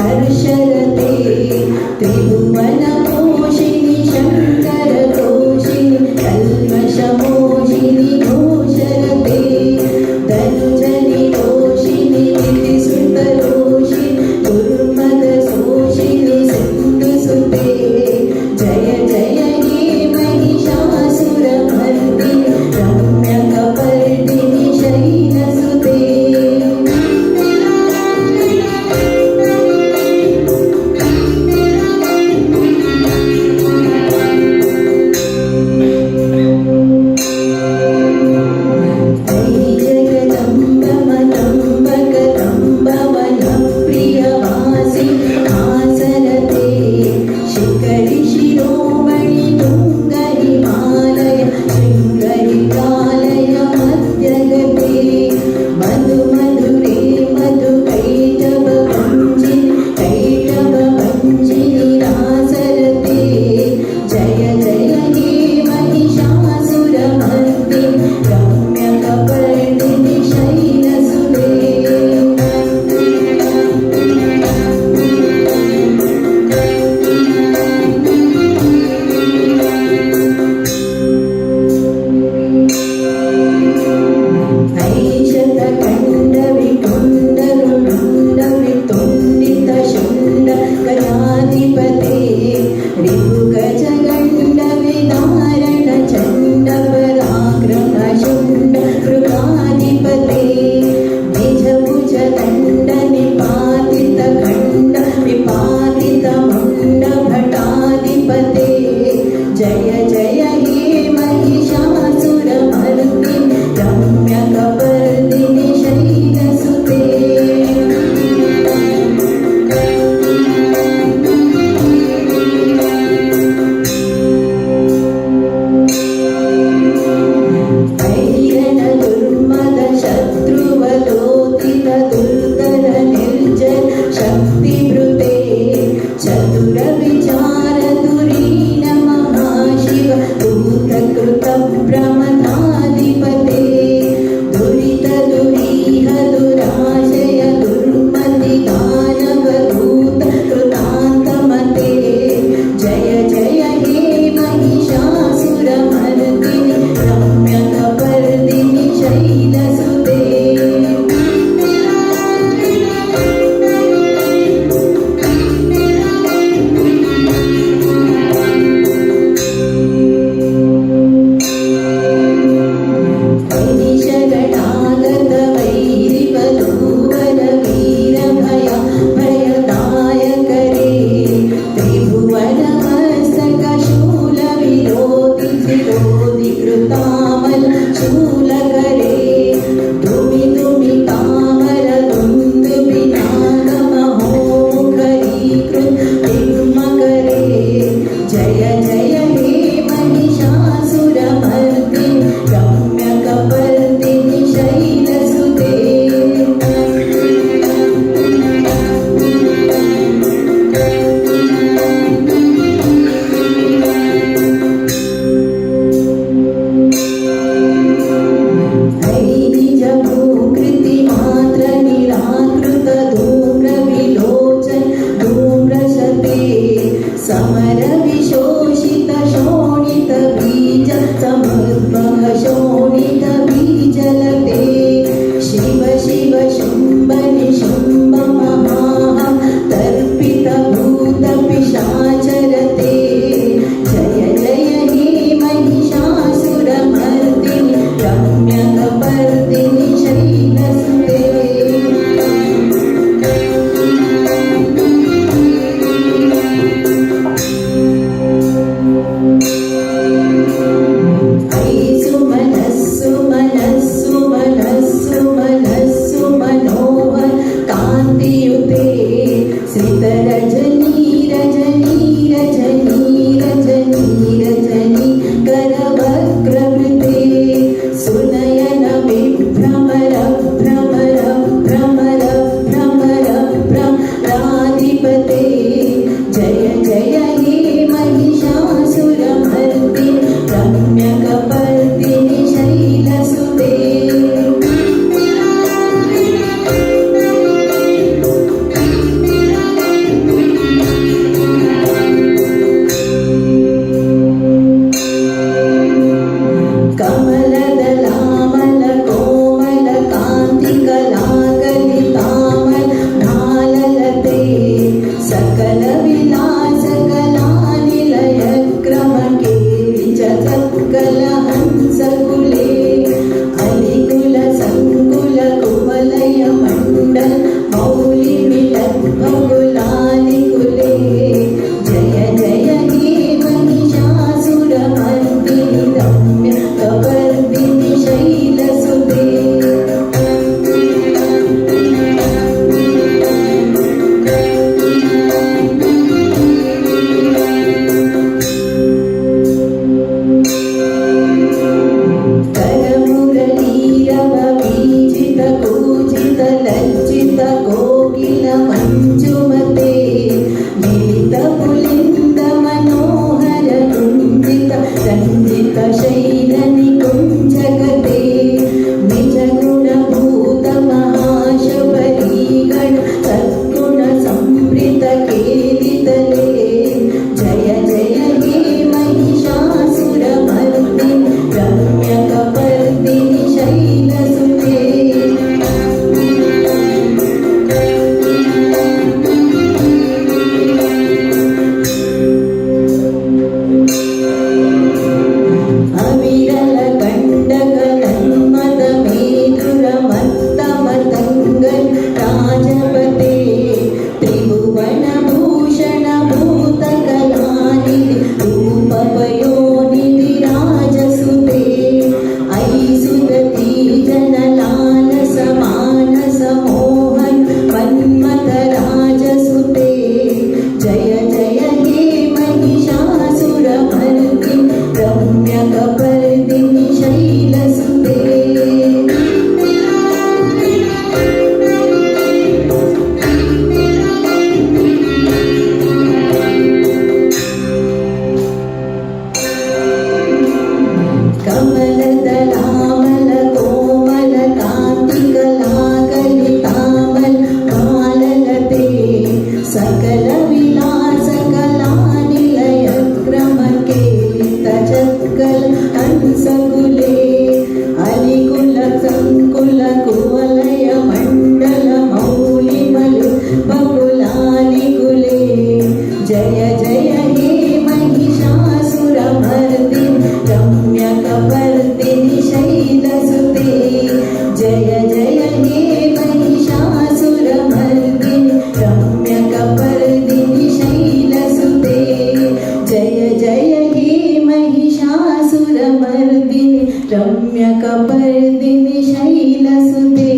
हर्षरते त्रिभुवनपोषिणि शङ्करतोषिणि कल्मषमोषिणि घोषरते धनुजनि रोषिणि निधिसुतरोषिणि दुर्मदशोषिणि सिन्धुसुते जय जय हे महिषासुरमर्दिनि रम्यकपर्दिनि शैलसुते सकल विलास कला निलय क्रम केळि च सकल हंस कुले अलिकुल संकुल कुवलय मंडल मौलि मिलन भगुलानि कुले जय जय हे महिषासुर मर्दिनि रम्य कपर्दिनि शैलसुते लज्जित कोकिल मंजुमते मिलित पुलिंद मनोहर कुंजित रंजित शैल निकुंजगते निज गुण भूत महाशबरी गण सद्गुण संवृत केलितले जय जय हे महिषासुर मर्दिनि रम्य कपर्दिनि शैलसुते कपर्दिनि शैलसुते कमलदलामल कोमल कान्तिकलाकलितामल काललते सकल विलास कला निलय क्रम केलित चक्कल हंसकुले अलिकुल संकुल कुवलय मंडल मौलि मलु बकुलानि कुले जय जय हे महिषासुर मर्दिनि रम्य कपर्दिनि शैलसुते जय जय हे महिषासुर मर्दिनि रम्य कपर्दिनि शैलसुते जय जय हे महिषासुर मर्दिनि रम्य कपर्दिनि शैलसुते